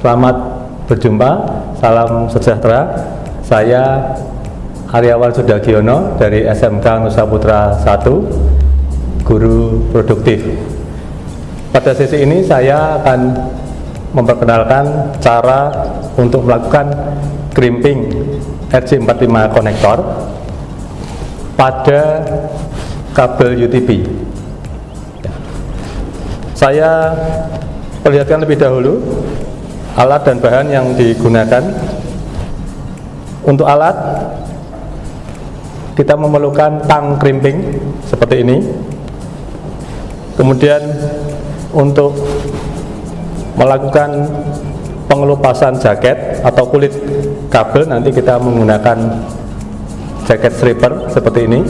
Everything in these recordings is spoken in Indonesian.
Selamat berjumpa, salam sejahtera. Saya Aryawan Sudagiono dari SMK Nusa Putra 1, guru produktif. Pada sesi ini saya akan memperkenalkan cara untuk melakukan crimping RJ45 konektor pada kabel UTP. Saya perlihatkan lebih dahulu alat dan bahan yang digunakan. Untuk alat, kita memerlukan tang crimping seperti ini. Kemudian untuk melakukan pengelupasan jaket atau kulit kabel, nanti kita menggunakan jaket stripper seperti ini.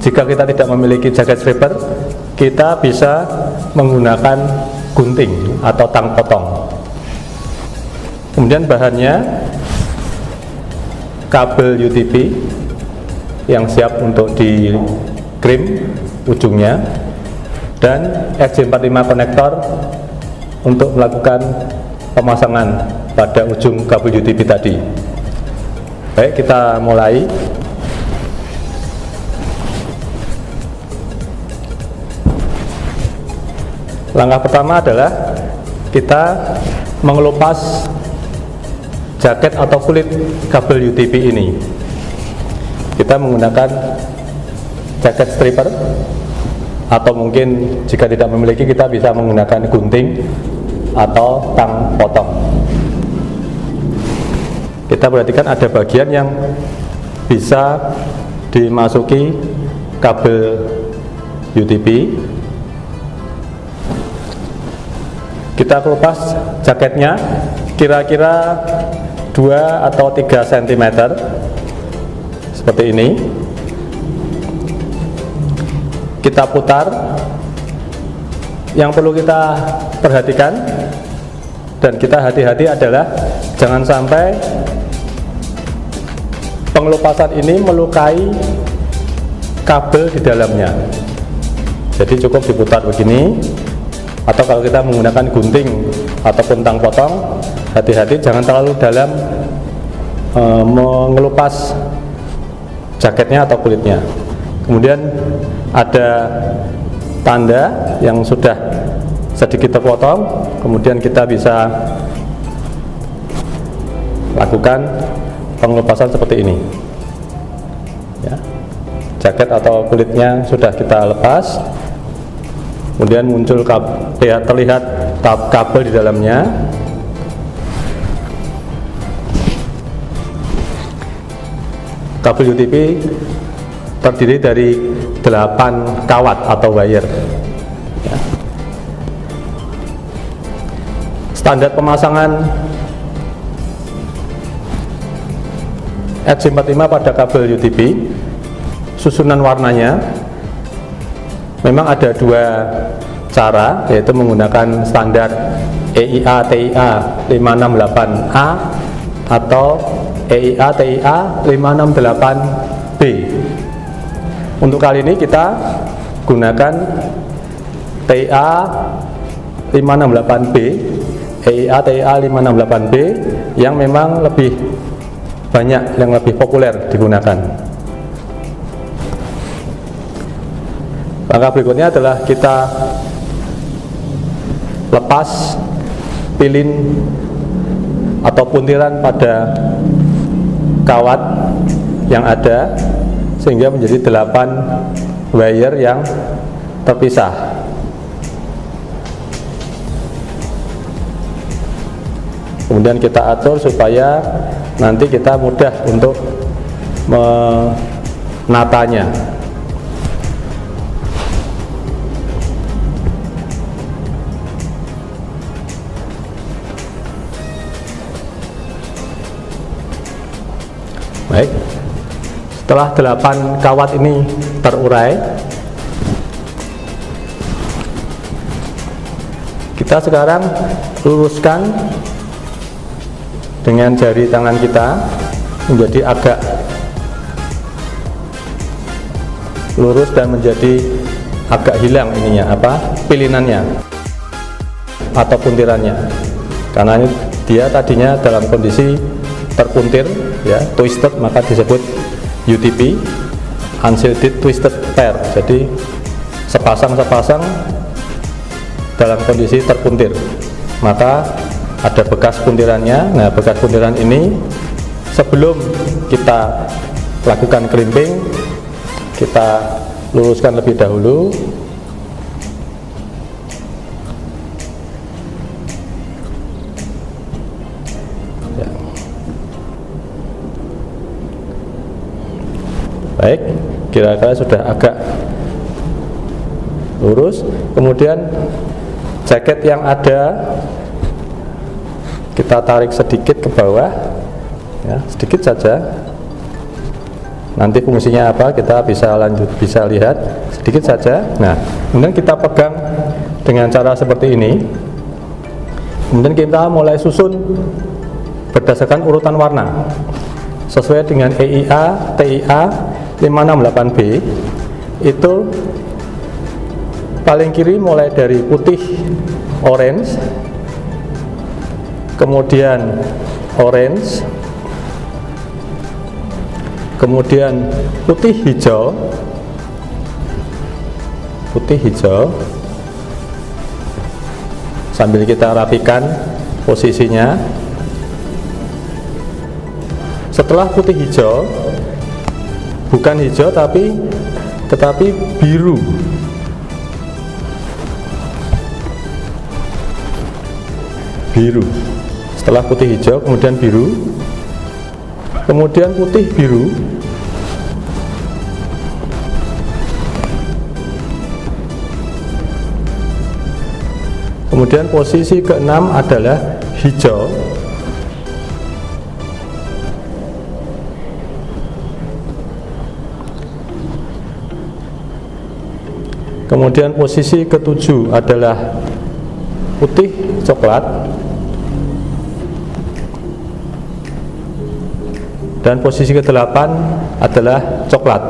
Jika kita tidak memiliki jaket stripper, kita bisa menggunakan gunting atau tang potong. Kemudian bahannya kabel UTP yang siap untuk di krim ujungnya, dan RJ45 konektor untuk melakukan pemasangan pada ujung kabel UTP tadi. Baik, kita mulai. Langkah pertama adalah kita mengelupas jaket atau kulit kabel UTP ini. Kita menggunakan jaket stripper, atau mungkin jika tidak memiliki, kita bisa menggunakan gunting atau tang potong. Kita perhatikan ada bagian yang bisa dimasuki kabel UTP. Kita kelupas jaketnya kira-kira 2 atau 3 cm seperti ini. Kita putar. Yang perlu kita perhatikan dan kita hati-hati adalah jangan sampai pengelupasan ini melukai kabel di dalamnya. Jadi cukup diputar begini, atau kalau kita menggunakan gunting ataupun tang potong, hati-hati jangan terlalu dalam mengelupas jaketnya atau kulitnya. Kemudian ada tanda yang sudah sedikit terpotong, kemudian kita bisa lakukan pengelupasan seperti ini ya. Jaket atau kulitnya sudah kita lepas, kemudian muncul terlihat kabel di dalamnya. Kabel UTP terdiri dari 8 kawat atau wire ya. Standar pemasangan RJ45 pada kabel UTP, susunan warnanya memang ada 2 cara, yaitu menggunakan standar EIA TIA 568A atau EIA TIA 568B. Untuk kali ini kita gunakan TIA 568B, EIA TIA 568B yang memang lebih banyak, yang lebih populer digunakan. Langkah berikutnya adalah kita lepas pilin atau puntiran pada kawat yang ada, sehingga menjadi 8 wire yang terpisah. Kemudian kita atur supaya nanti kita mudah untuk menatanya. Baik, setelah 8 kawat ini terurai, kita sekarang luruskan dengan jari tangan kita menjadi agak lurus dan menjadi agak hilang ininya, pilinannya atau puntirannya, karena ini dia tadinya dalam kondisi terpuntir, ya, twisted, maka disebut UTP, unshielded twisted pair. Jadi sepasang dalam kondisi terpuntir, maka ada bekas puntirannya. Nah, bekas puntiran ini sebelum kita lakukan crimping, kita luruskan lebih dahulu. Ya. Baik, kira-kira sudah agak lurus. Kemudian jaket yang ada kita tarik sedikit ke bawah, ya, sedikit saja. Nanti fungsinya apa kita bisa lihat sedikit saja. Nah, kemudian kita pegang dengan cara seperti ini. Kemudian kita mulai susun berdasarkan urutan warna sesuai dengan EIA TIA 568B. Itu paling kiri mulai dari putih orange, kemudian orange, kemudian putih hijau, sambil kita rapikan posisinya. Setelah putih hijau, bukan hijau tetapi biru. Setelah putih hijau, kemudian biru, kemudian putih biru, kemudian posisi keenam adalah hijau, kemudian posisi ketujuh adalah putih coklat, dan posisi ke-8 adalah coklat.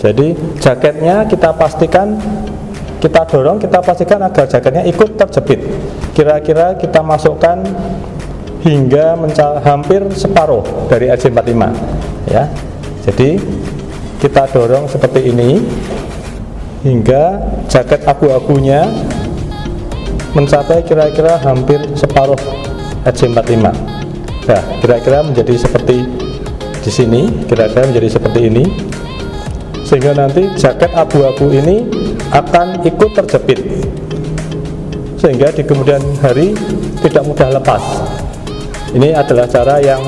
Jadi jaketnya kita pastikan, kita dorong, kita pastikan agar jaketnya ikut terjepit. Kira-kira kita masukkan hingga hampir separuh dari RJ45, ya. Jadi kita dorong seperti ini hingga jaket abu-abunya mencapai kira-kira hampir separuh RJ45. Nah, kira-kira menjadi seperti di sini, kira-kira menjadi seperti ini, sehingga nanti jaket abu-abu ini akan ikut terjepit, sehingga di kemudian hari tidak mudah lepas. Ini adalah cara yang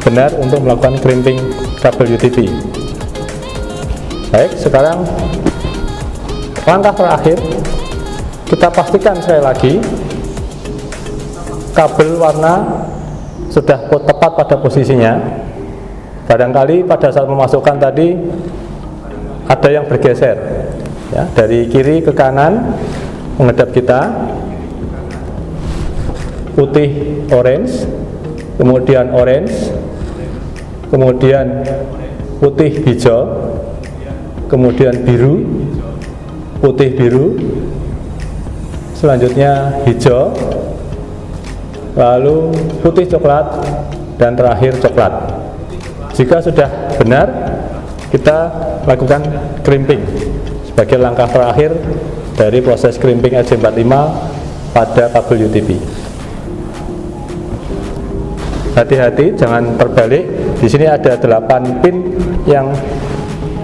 benar untuk melakukan crimping kabel UTP. Baik, sekarang langkah terakhir, kita pastikan sekali lagi kabel warna sudah tepat pada posisinya. Barangkali pada saat memasukkan tadi ada yang bergeser, ya, dari kiri ke kanan menghadap kita, putih orange, kemudian orange, kemudian putih hijau, kemudian biru, putih biru, selanjutnya hijau, lalu putih coklat, dan terakhir coklat. Jika sudah benar, kita lakukan crimping sebagai langkah terakhir dari proses crimping RJ45 pada kabel UTP. Hati-hati, jangan terbalik. Di sini ada 8 pin yang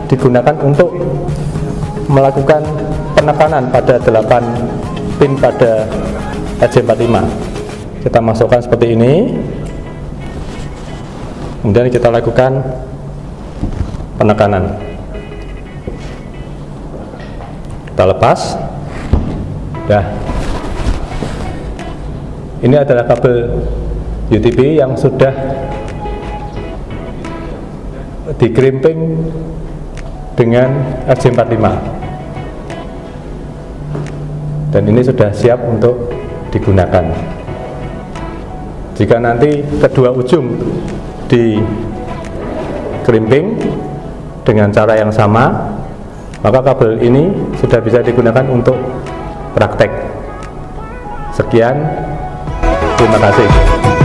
digunakan untuk melakukan penekanan pada 8 pin pada RJ45. Kita masukkan seperti ini, kemudian kita lakukan penekanan. Kita lepas. Nah, ini adalah kabel UTP yang sudah di crimping dengan RJ45, dan ini sudah siap untuk digunakan. Jika nanti kedua ujung di crimping, dengan cara yang sama, maka kabel ini sudah bisa digunakan untuk praktek. Sekian, terima kasih.